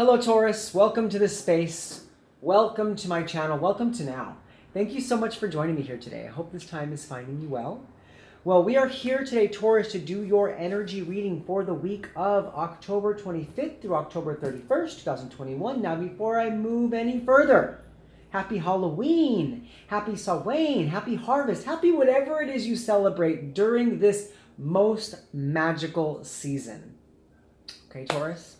Hello Taurus, welcome to this space. Welcome to my channel, welcome to now. Thank you so much for joining me here today. I hope this time is finding you well. Well, we are here today, Taurus, to do your energy reading for the week of October 25th through October 31st, 2021. Now, before I move any further, happy Halloween, happy Samhain, happy harvest, happy whatever it is you celebrate during this most magical season. Okay, Taurus?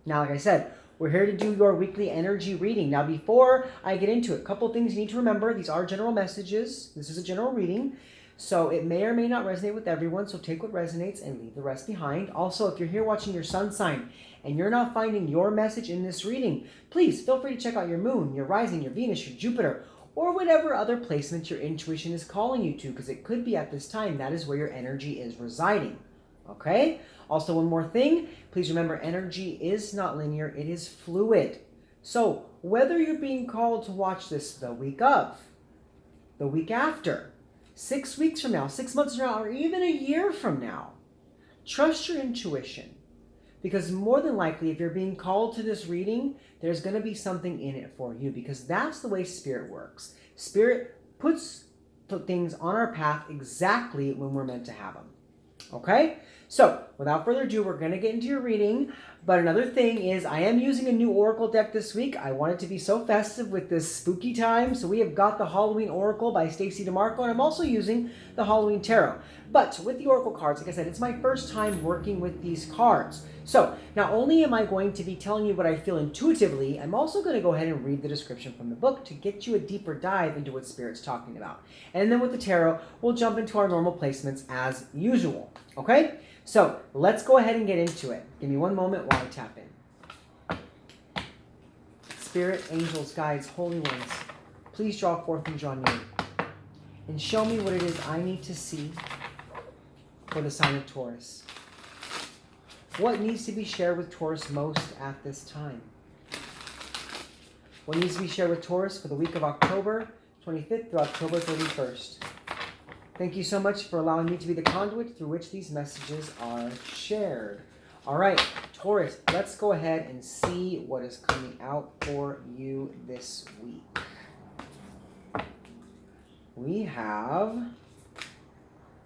Now, like I said, we're here to do your weekly energy reading. Now, before I get into it, a couple things you need to remember. These are general messages. This is a general reading, so it may or may not resonate with everyone, so take what resonates and leave the rest behind. Also, if you're here watching your sun sign and you're not finding your message in this reading, please feel free to check out your moon, your rising, your Venus, your Jupiter, or whatever other placement your intuition is calling you to, because it could be at this time that is where your energy is residing. Okay? Also, one more thing, please remember energy is not linear, it is fluid. So, whether you're being called to watch this the week of, the week after, 6 weeks from now, 6 months from now, or even a year from now, trust your intuition. Because more than likely, if you're being called to this reading, there's going to be something in it for you, because that's the way Spirit works. Spirit puts things on our path exactly when we're meant to have them. Okay? So, without further ado, we're going to get into your reading. But another thing is, I am using a new Oracle deck this week. I want it to be so festive with this spooky time. So we have got the Halloween Oracle by Stacey DeMarco, and I'm also using the Halloween Tarot. But with the Oracle cards, like I said, it's my first time working with these cards. So, not only am I going to be telling you what I feel intuitively, I'm also going to go ahead and read the description from the book to get you a deeper dive into what Spirit's talking about. And then with the Tarot, we'll jump into our normal placements as usual. Okay? So, let's go ahead and get into it. Give me one moment while I tap in. Spirit, angels, guides, holy ones, please draw forth and draw near. And show me what it is I need to see for the sign of Taurus. What needs to be shared with Taurus most at this time? What needs to be shared with Taurus for the week of October 25th through October 31st? Thank you so much for allowing me to be the conduit through which these messages are shared. All right, Taurus, let's go ahead and see what is coming out for you this week. We have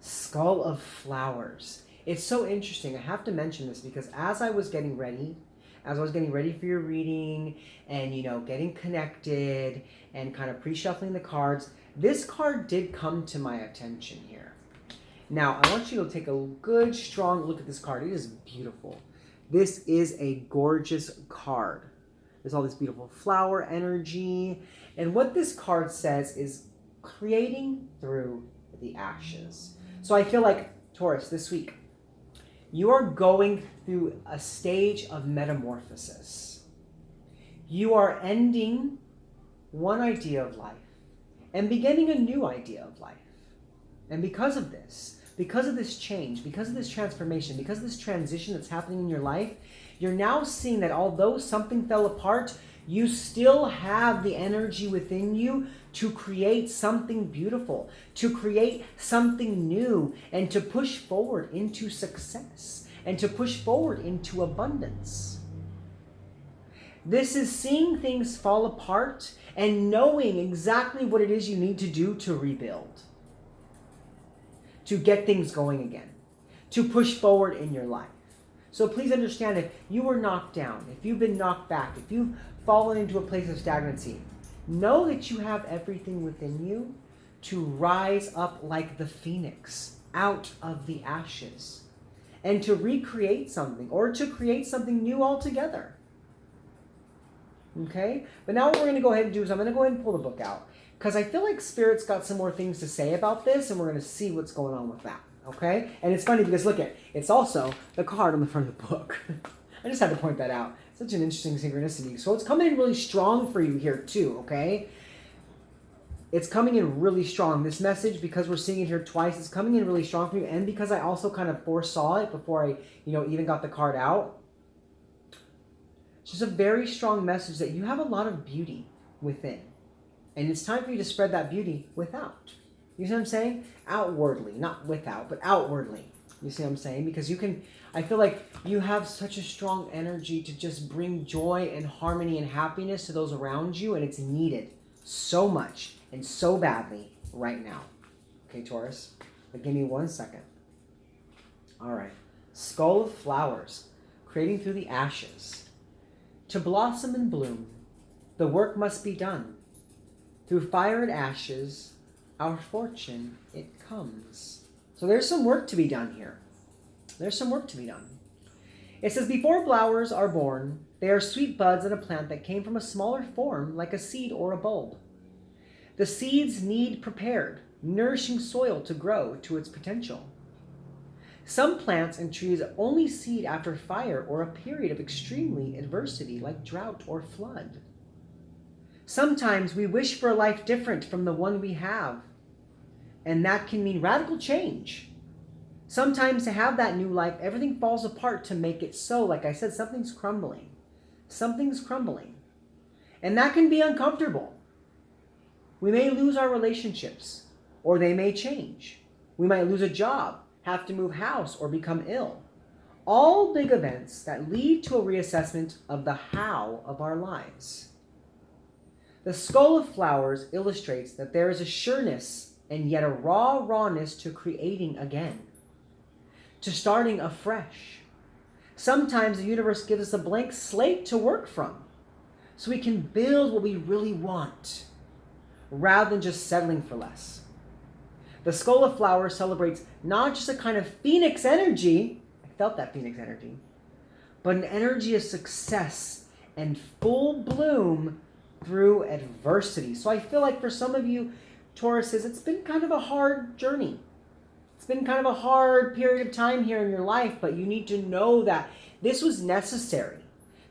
Skull of Flowers. It's so interesting. I have to mention this because as I was getting ready for your reading and, getting connected and kind of pre-shuffling the cards, this card did come to my attention here. Now, I want you to take a good, strong look at this card. It is beautiful. This is a gorgeous card. There's all this beautiful flower energy. And what this card says is creating through the ashes. So I feel like, Taurus, this week, you are going through a stage of metamorphosis. You are ending one idea of life and beginning a new idea of life. And because of this change, because of this transformation, because of this transition that's happening in your life, you're now seeing that although something fell apart, you still have the energy within you to create something beautiful, to create something new, and to push forward into success, and to push forward into abundance. This is seeing things fall apart and knowing exactly what it is you need to do to rebuild, to get things going again, to push forward in your life. So please understand, if you were knocked down, if you've been knocked back, if you've fallen into a place of stagnancy, know that you have everything within you to rise up like the Pheonix out of the ashes and to recreate something or to create something new altogether. Okay? But now what we're going to go ahead and do is I'm going to go ahead and pull the book out because I feel like Spirit's got some more things to say about this, and we're going to see what's going on with that. Okay? And it's funny because look it's also the card on the front of the book. I just had to point that out. Such an interesting synchronicity. So it's coming in really strong for you here too, okay? It's coming in really strong. This message, because we're seeing it here twice, it's coming in really strong for you, and because I also kind of foresaw it before I, even got the card out. It's just a very strong message that you have a lot of beauty within. And it's time for you to spread that beauty without. You see what I'm saying? Outwardly, not without, but outwardly. You see what I'm saying? Because I feel like you have such a strong energy to just bring joy and harmony and happiness to those around you, and it's needed so much and so badly right now. Okay, Taurus? But give me 1 second. All right. Skull of flowers, creating through the ashes. To blossom and bloom, the work must be done. Through fire and ashes, our fortune, it comes. So there's some work to be done here. There's some work to be done. It says, before flowers are born, they are sweet buds in a plant that came from a smaller form, like a seed or a bulb. The seeds need prepared, nourishing soil to grow to its potential. Some plants and trees only seed after fire or a period of extremely adversity, like drought or flood. Sometimes we wish for a life different from the one we have, and that can mean radical change. Sometimes to have that new life, everything falls apart to make it so. Like I said, something's crumbling. Something's crumbling. And that can be uncomfortable. We may lose our relationships, or they may change. We might lose a job, have to move house, or become ill. All big events that lead to a reassessment of the how of our lives. The skull of flowers illustrates that there is a sureness and yet a rawness to creating again, to starting afresh. Sometimes the universe gives us a blank slate to work from, so we can build what we really want, rather than just settling for less. The skull of flowers celebrates not just a kind of Pheonix energy, I felt that Pheonix energy, but an energy of success and full bloom through adversity. So I feel like for some of you, Tauruses, it's been kind of a hard journey. It's been kind of a hard period of time here in your life, but you need to know that this was necessary.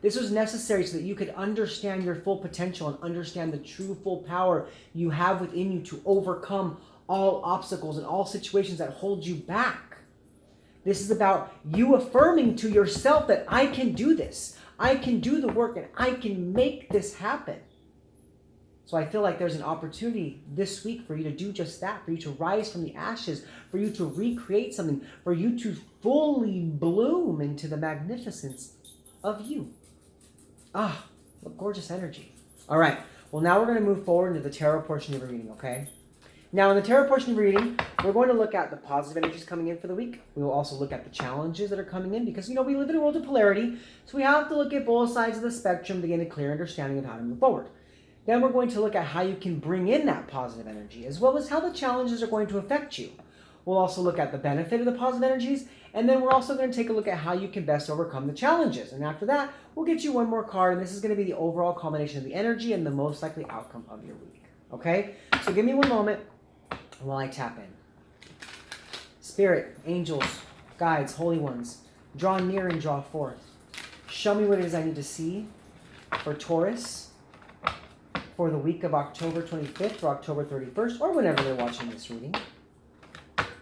This was necessary so that you could understand your full potential and understand the true full power you have within you to overcome all obstacles and all situations that hold you back. This is about you affirming to yourself that I can do this. I can do the work and I can make this happen. So I feel like there's an opportunity this week for you to do just that, for you to rise from the ashes, for you to recreate something, for you to fully bloom into the magnificence of you. Ah, what gorgeous energy. All right, well now we're going to move forward into the tarot portion of your reading, okay? Now in the tarot portion of your reading, we're going to look at the positive energies coming in for the week. We will also look at the challenges that are coming in because, we live in a world of polarity, so we have to look at both sides of the spectrum to gain a clear understanding of how to move forward. Then we're going to look at how you can bring in that positive energy, as well as how the challenges are going to affect you. We'll also look at the benefit of the positive energies, and then we're also going to take a look at how you can best overcome the challenges. And after that, we'll get you one more card, and this is going to be the overall combination of the energy and the most likely outcome of your week. Okay? So give me one moment while I tap in. Spirit, angels, guides, holy ones, draw near and draw forth. Show me what it is I need to see for Taurus for the week of October 25th or October 31st, or whenever they're watching this reading.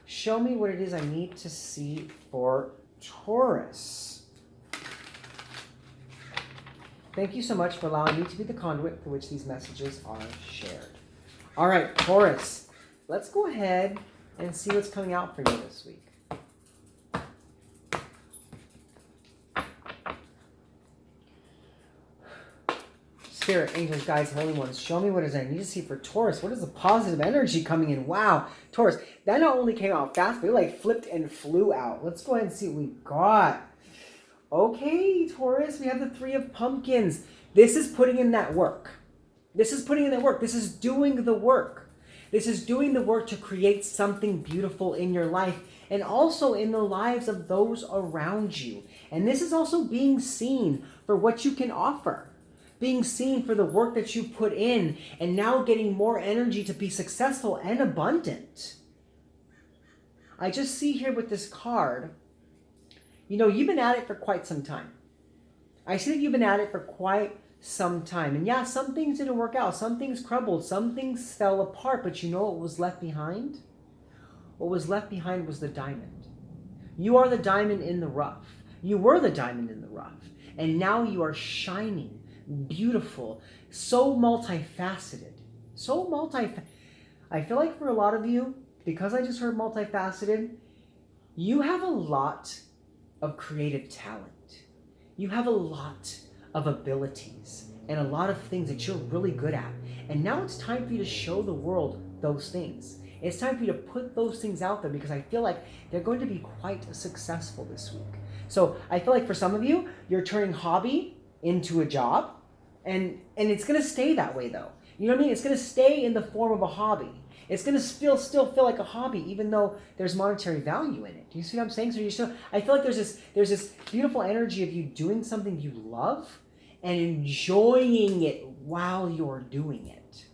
Show me what it is I need to see for Taurus. Thank you so much for allowing me to be the conduit through which these messages are shared. All right, Taurus, let's go ahead and see what's coming out for you this week. Spirit, angels, guides, holy ones, show me what it is I need to see for Taurus. What is the positive energy coming in? Wow, Taurus, that not only came out fast, but it flipped and flew out. Let's go ahead and see what we got. Okay, Taurus, we have the Three of Pumpkins. This is putting in that work. This is putting in that work. This is doing the work. This is doing the work to create something beautiful in your life and also in the lives of those around you. And this is also being seen for what you can offer. Being seen for the work that you put in and now getting more energy to be successful and abundant. I just see here with this card, you've been at it for quite some time. I see that you've been at it for quite some time. And yeah, some things didn't work out. Some things crumbled. Some things fell apart. But you know what was left behind? What was left behind was the diamond. You are the diamond in the rough. You were the diamond in the rough. And now you are shining. Beautiful, so multifaceted, I feel like for a lot of you, because I just heard multifaceted, You have a lot of creative talent. You have a lot of abilities and a lot of things that you're really good at. And now it's time for you to show the world those things. It's time for you to put those things out there because I feel like they're going to be quite successful this week. So I feel like for some of you, you're turning hobby into a job, and it's going to stay that way though. You know what I mean? It's going to stay in the form of a hobby. It's going to still feel like a hobby, even though there's monetary value in it. Do you see what I'm saying? So I feel like there's this beautiful energy of you doing something you love and enjoying it while you're doing it.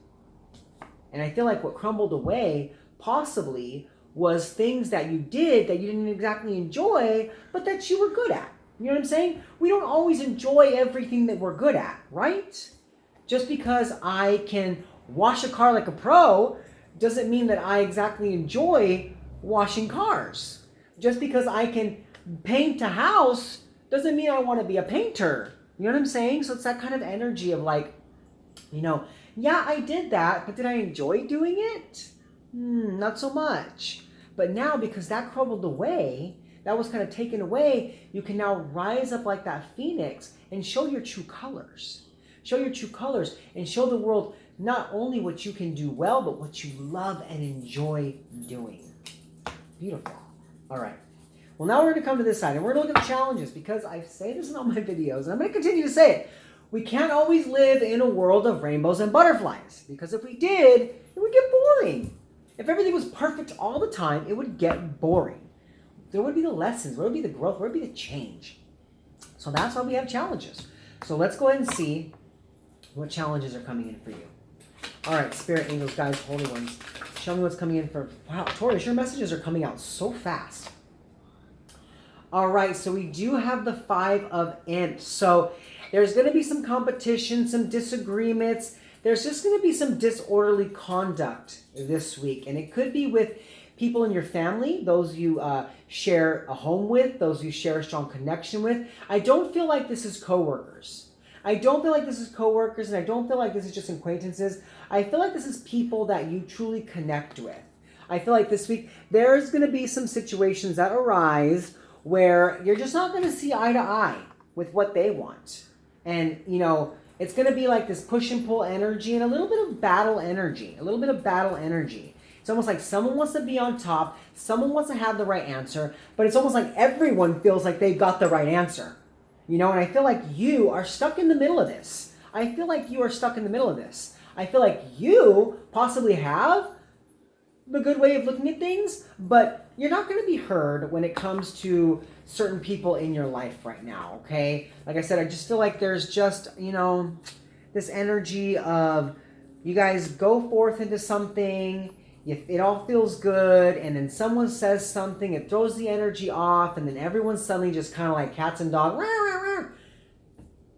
And I feel like what crumbled away possibly was things that you did that you didn't exactly enjoy, but that you were good at. You know what I'm saying? We don't always enjoy everything that we're good at, right? Just because I can wash a car like a pro doesn't mean that I exactly enjoy washing cars. Just because I can paint a house doesn't mean I want to be a painter. You know what I'm saying? So it's that kind of energy of like, yeah, I did that, but did I enjoy doing it? Not so much. But now, because that crumbled away, that was kind of taken away, you can now rise up like that phoenix and show your true colors. Show your true colors and show the world not only what you can do well, but what you love and enjoy doing. Beautiful. All right. Well, now we're going to come to this side, and we're going to look at the challenges, because I say this in all my videos, and I'm going to continue to say it. We can't always live in a world of rainbows and butterflies, because if we did, it would get boring. If everything was perfect all the time, it would get boring. There would be the lessons, where would be the growth, where would be the change? So that's why we have challenges. So let's go ahead and see what challenges are coming in for you. All right, spirit, angels, guides, holy ones, show me what's coming in for... Wow, Taurus, your messages are coming out so fast. All right, so we do have the 5 of Imps. So there's going to be some competition, some disagreements. There's just going to be some disorderly conduct this week. And it could be with people in your family, those you share a home with, those you share a strong connection with. I don't feel like this is coworkers. I don't feel like this is coworkers, and I don't feel like this is just acquaintances. I feel like this is people that you truly connect with. I feel like this week there's going to be some situations that arise where you're just not going to see eye to eye with what they want. And, it's going to be like this push and pull energy and a little bit of battle energy. It's almost like someone wants to be on top, someone wants to have the right answer, but it's almost like everyone feels like they've got the right answer. And I feel like you are stuck in the middle of this. I feel like you possibly have the good way of looking at things, but you're not going to be heard when it comes to certain people in your life right now, okay? Like I said, I just feel like there's just, this energy of you guys go forth into something, it all feels good, and then someone says something, it throws the energy off, and then everyone's suddenly just kind of like cats and dogs,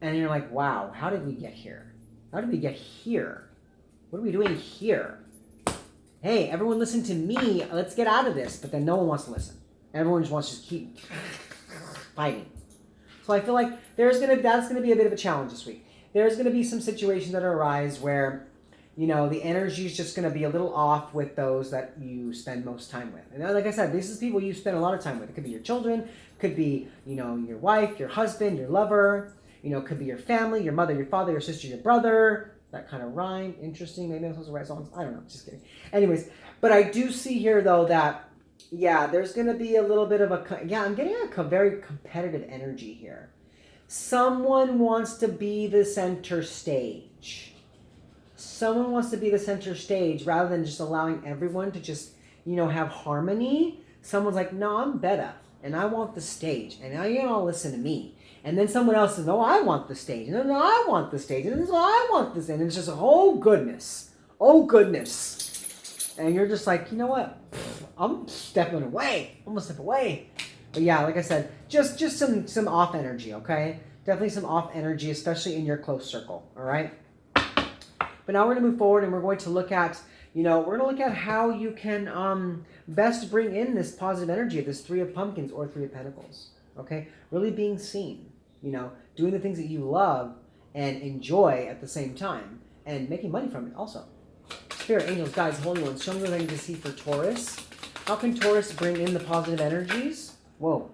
and you're like, wow, how did we get here? What are we doing here? Hey, everyone listen to me, let's get out of this. But then no one wants to listen. Everyone just wants to keep fighting. So I feel like that's going to be a bit of a challenge this week. There's going to be some situations that arise where, the energy is just going to be a little off with those that you spend most time with. And like I said, this is people you spend a lot of time with. It could be your children, could be, your wife, your husband, your lover, could be your family, your mother, your father, your sister, your brother. That kind of rhyme. Interesting. Maybe I'm supposed to write songs. I don't know. Just kidding. Anyways, but I do see here, though, that, there's going to be a little bit of I'm getting a very competitive energy here. Someone wants to be the center stage. Rather than just allowing everyone to just, have harmony. Someone's like, no, I'm better, and I want the stage, and now you all listen to me. And then someone else says, no, I want the stage. And then, no, I want the stage. And then, no, I want this. And it's just, oh, goodness. And you're just like, you know what? I'm stepping away. I'm going to step away. But yeah, like I said, just some off energy, okay? Definitely some off energy, especially in your close circle, all right? But now we're going to move forward, and we're going to look at, how you can best bring in this positive energy of this 3 of Pumpkins or 3 of Pentacles, okay? Really being seen. Doing the things that you love and enjoy at the same time, and making money from it also. Spirit, angels, guides, holy ones, show me what I need to see for Taurus. How can Taurus bring in the positive energies? Whoa.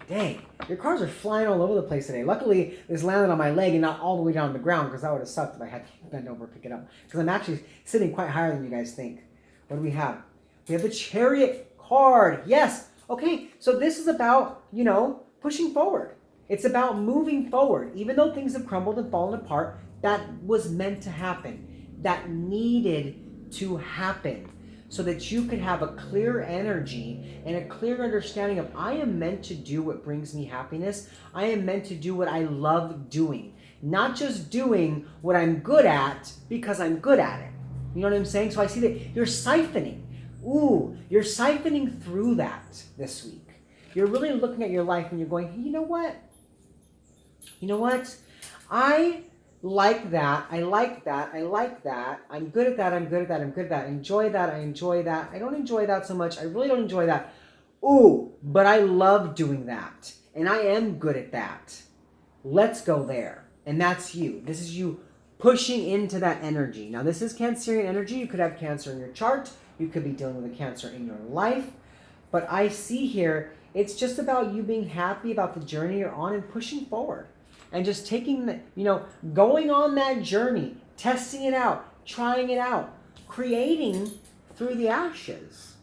Dang. Your cards are flying all over the place today. Luckily, this landed on my leg and not all the way down on the ground, because that would have sucked if I had to bend over and pick it up. Because I'm actually sitting quite higher than you guys think. What do we have? We have the Chariot card. Yes. Okay, so this is about, pushing forward. It's about moving forward. Even though things have crumbled and fallen apart, that was meant to happen. That needed to happen. So that you could have a clear energy and a clear understanding of, I am meant to do what brings me happiness. I am meant to do what I love doing. Not just doing what I'm good at because I'm good at it. You know what I'm saying? So I see that you're siphoning. You're siphoning through that this week. You're really looking at your life and you're going, hey, you know what? I like that. I like that. I like that. I'm good at that. I'm good at that. I'm good at that. Enjoy that. I enjoy that. I don't enjoy that so much. I really don't enjoy that. But I love doing that. And I am good at that. Let's go there. And that's you. This is you pushing into that energy. Now, this is Cancerian energy. You could have Cancer in your chart. You could be dealing with a Cancer in your life. But I see here, it's just about you being happy about the journey you're on and pushing forward. And just taking, going on that journey, testing it out, trying it out, creating through the ashes.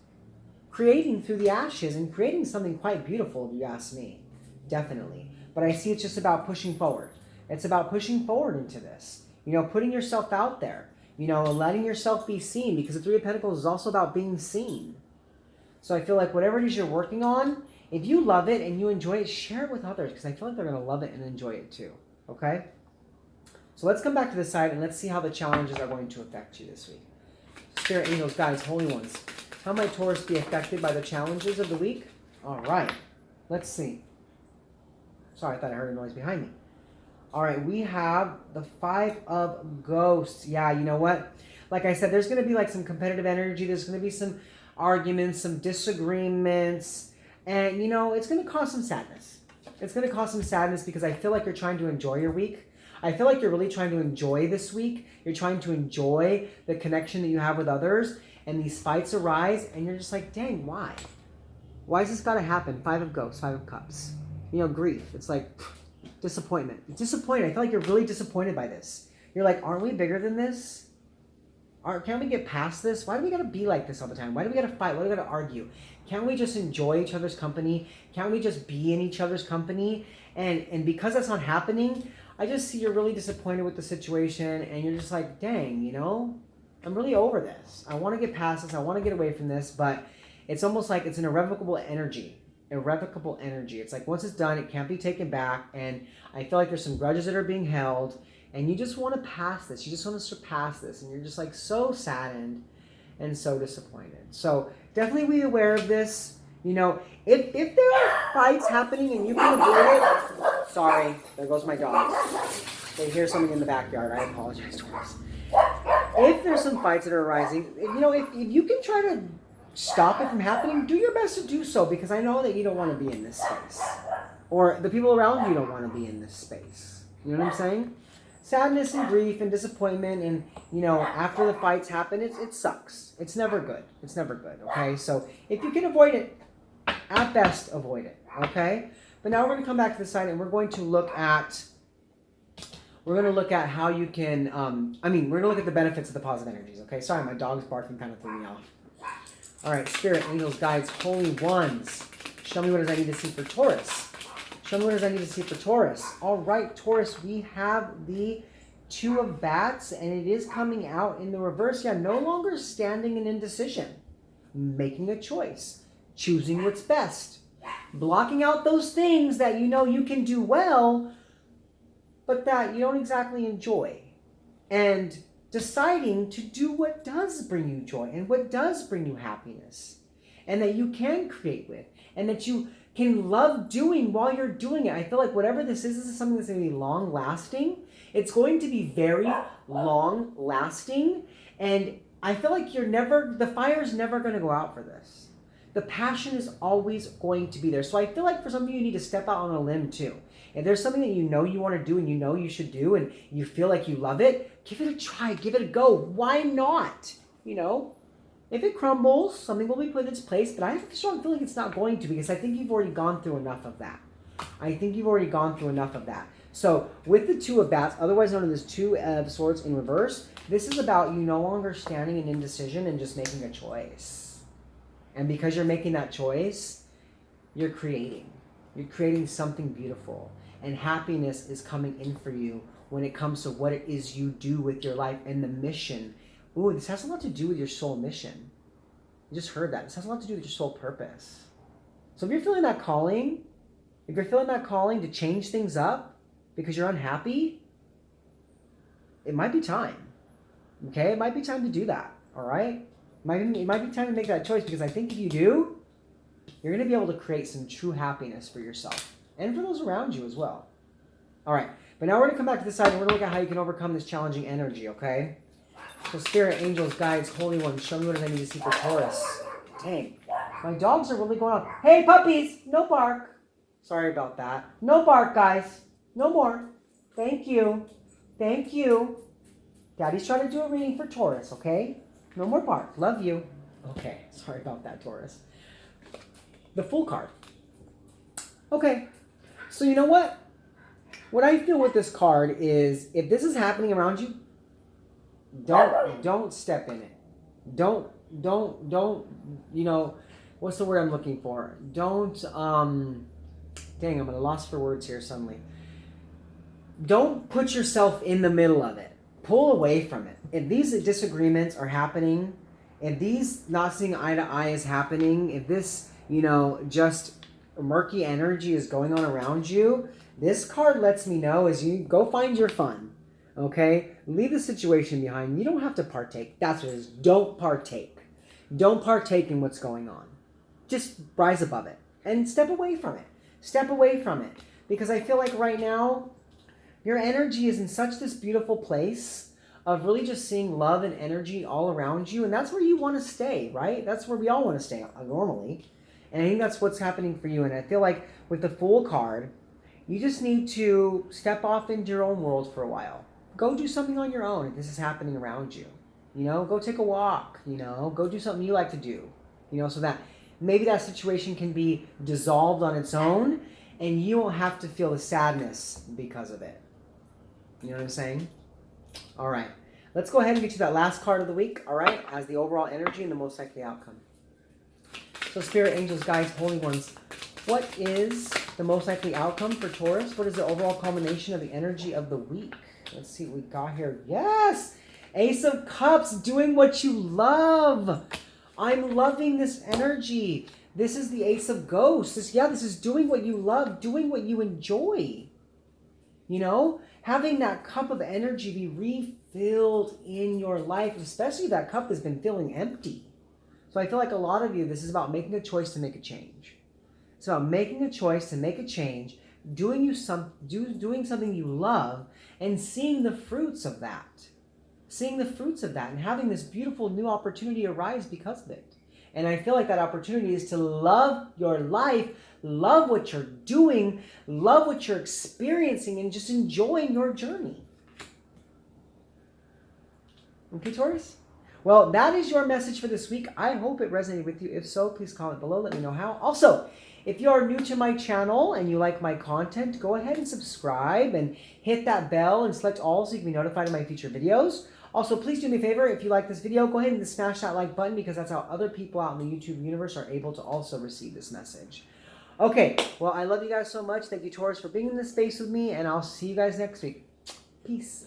Creating through the ashes and creating something quite beautiful, if you ask me. Definitely. But I see it's just about pushing forward. It's about pushing forward into this. Putting yourself out there. Letting yourself be seen. Because the Three of Pentacles is also about being seen. So I feel like whatever it is you're working on, if you love it and you enjoy it, share it with others, because I feel like they're going to love it and enjoy it too. Okay? So let's come back to this side and let's see how the challenges are going to affect you this week. Spirit, angels, guides, holy ones. How might Taurus be affected by the challenges of the week? All right. Let's see. Sorry, I thought I heard a noise behind me. All right, we have the Five of Ghosts. Yeah, you know what? Like I said, there's going to be like some competitive energy. There's going to be some arguments, some disagreements. And, it's going to cause some sadness. It's going to cause some sadness because I feel like you're trying to enjoy your week. I feel like you're really trying to enjoy this week. You're trying to enjoy the connection that you have with others. And these fights arise and you're just like, dang, why? Why has this got to happen? Five of Ghosts, Five of Cups. Grief. It's like disappointment. It's disappointing. I feel like you're really disappointed by this. You're like, aren't we bigger than this? Can't we get past this? Why do we got to be like this all the time? Why do we got to fight? Why do we got to argue? Can't we just enjoy each other's company? Can't we just be in each other's company? And because that's not happening, I just see you're really disappointed with the situation and you're just like, dang, I'm really over this. I want to get past this. I want to get away from this, but it's almost like it's an irrevocable energy. Irrevocable energy. It's like once it's done, it can't be taken back. And I feel like there's some grudges that are being held and you just want to pass this. You just want to surpass this. And you're just like so saddened and so disappointed. So definitely be aware of this. If there are fights happening and you can avoid it, sorry, there goes my dog. They hear something in the backyard. I apologize, Taurus. If there's some fights that are arising, if you can try to stop it from happening, do your best to do so, because I know that you don't want to be in this space. Or the people around you don't want to be in this space. You know what I'm saying? Sadness and grief and disappointment and, after the fights happen, it sucks. It's never good. It's never good, okay? So if you can avoid it, at best, avoid it, okay? But now we're going to come back to the side and we're going to look at how you can, we're going to look at the benefits of the positive energies, okay? Sorry, my dog's barking kind of threw me off. All right, Spirit, angels, guides, holy ones. Show me what does I need to see for Taurus. Show me what does I need to see for Taurus. All right, Taurus, we have the Two of Bats, and it is coming out in the reverse. Yeah, no longer standing in indecision. Making a choice. Choosing what's best. Blocking out those things that you can do well, but that you don't exactly enjoy. And deciding to do what does bring you joy and what does bring you happiness. And that you can create with. And that you can love doing while you're doing it. I feel like whatever this is something that's going to be long lasting. It's going to be very long lasting. And I feel like the fire's never going to go out for this. The passion is always going to be there. So I feel like for some of you need to step out on a limb too. If there's something that you want to do and you should do and you feel like you love it, give it a try, give it a go. Why not? If it crumbles, something will be put in its place, but I have a strong feeling it's not going to, because I think you've already gone through enough of that. So with the Two of Bats, otherwise known as Two of Swords in reverse, this is about you no longer standing in indecision and just making a choice. And because you're making that choice, you're creating. You're creating something beautiful. And happiness is coming in for you when it comes to what it is you do with your life and the mission. Ooh, this has a lot to do with your soul mission. You just heard that. This has a lot to do with your soul purpose. So if you're feeling that calling, to change things up because you're unhappy, it might be time. Okay? It might be time to do that. All right? It might be time to make that choice, because I think if you do, you're going to be able to create some true happiness for yourself and for those around you as well. All right. But now we're going to come back to this side and we're going to look at how you can overcome this challenging energy, okay? So spirit, angels, guides, holy ones, show me what I need to see for Taurus. Dang. My dogs are really going on. Hey, puppies, no bark. Sorry about that. No bark, guys. No more. Thank you. Thank you. Daddy's trying to do a reading for Taurus, okay? No more bark. Love you. Okay. Sorry about that, Taurus. The Fool card. Okay. So you know what? What I feel with this card is, if this is happening around you, don't step in it. Don't, you know, what's the word I'm looking for? Don't, dang, I'm at a loss for words here suddenly. Don't put yourself in the middle of it. Pull away from it. If these disagreements are happening, if these not seeing eye to eye is happening, if this, you know, just murky energy is going on around you, this card lets me know is you go find your fun. Okay? Leave the situation behind. You don't have to partake. That's what it is. Don't partake. Don't partake in what's going on. Just rise above it and step away from it. Step away from it. Because I feel like right now, your energy is in such this beautiful place of really just seeing love and energy all around you. And that's where you want to stay, right? That's where we all want to stay normally. And I think that's what's happening for you. And I feel like with the Fool card, you just need to step off into your own world for a while. Go do something on your own if this is happening around you. You know, go take a walk, you know, go do something you like to do. You know, so that maybe that situation can be dissolved on its own and you won't have to feel the sadness because of it. You know what I'm saying? All right. Let's go ahead and get to that last card of the week, all right, as the overall energy and the most likely outcome. So spirit, angels, guides, holy ones, what is the most likely outcome for Taurus? What is the overall culmination of the energy of the week? Let's see what we got here. Yes! Ace of Cups, doing what you love. I'm loving this energy. This is the Ace of Ghosts. This is doing what you love, doing what you enjoy. You know, having that cup of energy be refilled in your life, especially if that cup has been feeling empty. So I feel like a lot of you, this is about making a choice to make a change. It's about making a choice to make a change, doing something you love, and seeing the fruits of that. Seeing the fruits of that and having this beautiful new opportunity arise because of it. And I feel like that opportunity is to love your life, love what you're doing, love what you're experiencing, and just enjoying your journey. Okay, Taurus? Well, that is your message for this week. I hope it resonated with you. If so, please comment below. Let me know how. Also, if you are new to my channel and you like my content, go ahead and subscribe and hit that bell and select all so you can be notified of my future videos. Also, please do me a favor. If you like this video, go ahead and smash that like button because that's how other people out in the YouTube universe are able to also receive this message. Okay, well, I love you guys so much. Thank you, Taurus, for being in this space with me, and I'll see you guys next week. Peace.